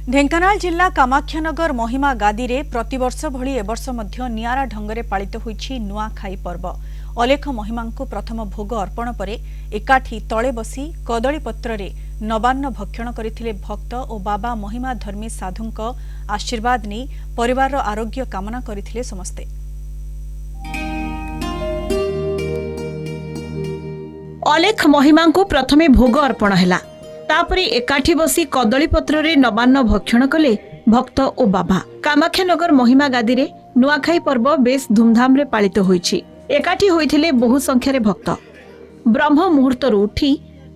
ढेंकानाल जिला कामाख्यानगर महिमा गादी रे प्रतिवर्ष भली एवर्ष मध्य नियारा ढंगरे पालित होईछि नुआखाई पर्व। अलेख महिमांकु प्रथम भोग अर्पण परे एकाठी तळे बसी कदली पत्र रे नवान्न भक्षण करथिले भक्त और बाबा महिमा धर्मी साधुंक आशीर्वाद नै परिवार आरोग्य कामना करथिले समस्ते। अलेख महिमांकु प्रथमे भोग अर्पण हैला, तापरे एकाठी बसी कदली पत्र रे नवान्न भक्षण कले भक्त और बाबा। कामाख्यानगर महिमा गादी रे नुआखाई पर्व बेस धूमधाम रे पालित होईछि। एकाठी होइथिले बहु संख्यारे भक्त। ब्रह्म मुहूर्तरु उठी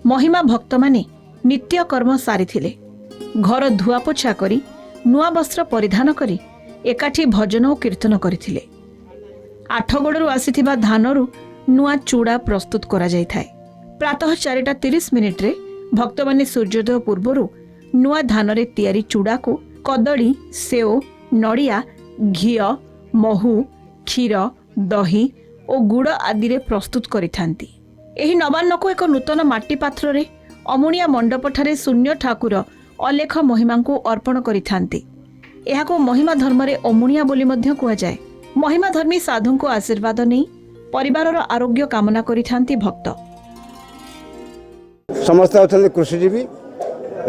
महिमा भक्त माने नित्य कर्म सारिथिले। घर धुआ पोछा करी नुआ वस्त्र परिधान करी एकाठी भजन और कीर्तन करथिले। आठगड़रू आसीथिबा धानरू नुआ चूड़ा प्रस्तुत करा जाय थाए। प्रातः 4:30 रे भक्त माने सूर्योदय पूर्वरु नुआ धान रे तैयारी चूड़ा को कदली, सेव, नड़िया, घी, महू, क्षीर, दही और गुड़ आदि रे प्रस्तुत करिथांती। एही नवान्न को एक नूतन माटी पात्र रे अमुनिया मंडप ठारे शून्य ठाकुर अलेख महिमा को अर्पण करिथांती। एहाको महिमा धर्म रे अमुनिया बोली मध्य कुआ जाय। महिमा धर्मी साधु को आशीर्वाद नै परिवार आरोग्य कामना करिथांती भक्त। समस्त अच्छा कृषिजीवी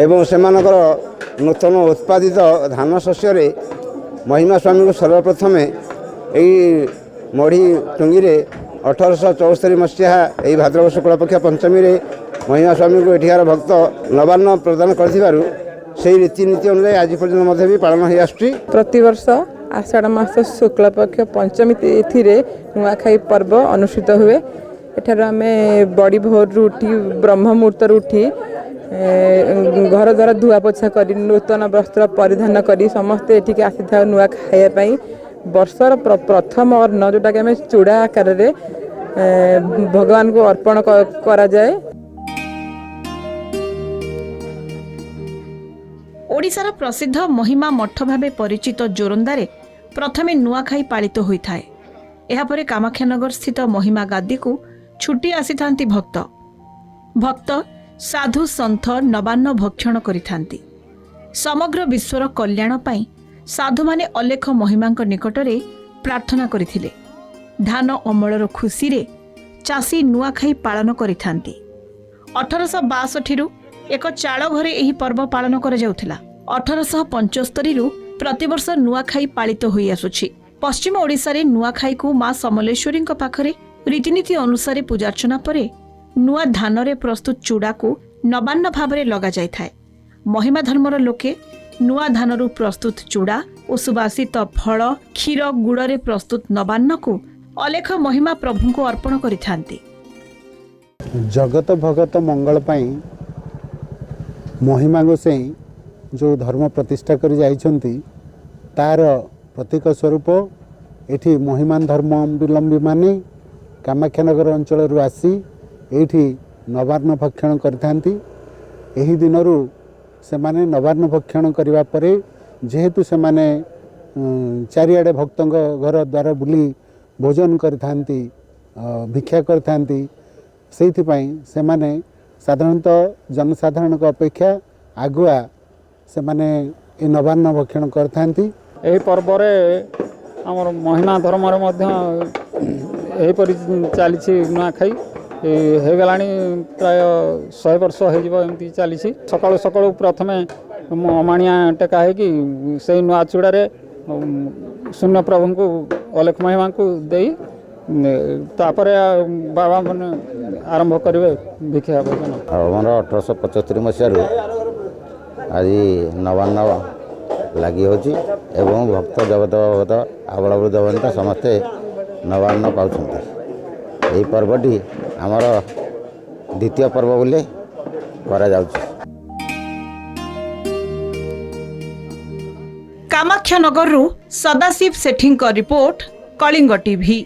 एवं सेमानकर नूतन उत्पादित धान शस्य महिमा स्वामी को सर्वप्रथम यही मढ़ी टुंगी 1874 मसीहा यही भाद्रव शुक्ल पक्ष पंचमी रे महिमा स्वामी को एठार भक्त नवान्न प्रदान कर रीतिनीति अनुसार आज पर्यटन भी पालन हो आसुची। प्रतिवर्ष आषाढ़ मास शुक्ल पक्ष पंचमी तिथि रे नुआखाई पर्व अनुष्ठित हुए। एठार आम बड़ी भोर उठी ब्रह्म मुहूर्त उठी घर द्वारा धुआ पोछा कर नूतन वस्त्र परिधान कर समस्ते एठिक आसी था नुआ खायापाई। वर्षर प्रथम अन्न जोटा कि आम चूड़ा आकार रे भगवान को अर्पण करा जाए। ओडिशार प्रसिद्ध महिमा मठ भावे परिचित जोरंदारे प्रथमे नुआखाई पालित होइथाए। एहापरे कामाख्यानगर स्थित महिमा गादी को छुट्टी आसी थांती भक्त। भक्त साधु सन्थ नवान्न भक्षण करिथांती। समग्र विश्वर कल्याण पाई साधु माने अलेख महिमांक निकटरे प्रार्थना करिथिले। धान अमलर खुशी रे चासी नुआखाई पालन करिथांती। 1862 रु एक चाल घरे एही पर्व पालन करा जाउथिला। 1875 रु प्रतिवर्ष नुआखाई पालित होई आसुछि। पश्चिम ओडिसा रे नुआखाई को मां समलेश्वरी पाखरे रीतिनीति अनुसार पूजार्चना परे नुआ धान रे प्रस्तुत चूड़ा को नवान्न भावरे लगा जाय थाए। महिमा धर्मर लोके नुआ धानरू प्रस्तुत चूड़ा और सुबासित फल, क्षीर, गुड़ रे प्रस्तुत नवान्न को अलेख महिमा प्रभु को अर्पण करिथांती। जगत भगत मंगल पाई महिमा गोसाई जो धर्म प्रतिष्ठा कर जाइछंती तार प्रतीक स्वरूप एठी महिमान धर्मावलंबी माने कामाख्यानगर अंचल आसी एठी नवान्न भक्षण करथांती। एही दिनरू सेमाने नवान्न भक्षण करिवा परे जेहेतु सेमाने चारिआडे भक्तंग घर द्वार बुली भोजन करथांती, भिक्षा करथांती, सेइथिपाई सेमाने साधारणतः जनसाधारण अपेक्षा आगुआ सेमाने ए नवान्न भक्षण करथांती। यही पर्व आमर महिमा धर्म यहीपरी चली नुआखाई होगा प्राय 100 वर्ष होमती चली। सकाळु सकाळु प्रथमे अमाणिया टेका है कि से नुआ चूड़े शून्य प्रभु को अलेख महिमा को दे तापर बाबा मैंने आरंभ करेंगे भिक्षा भोजन। आमर 1875 मसीह आज नवान्न लगी होची एवं भक्त जगत भगत आबड़ वृद्ध बनिता समस्ते नवान्न पाउछन्ति। यही पर्वटी आमर द्वितीय पर्व बोले करा जाउछि। कामाख्यानगर सदाशिव सेठी रिपोर्ट, कलिंग टीवी।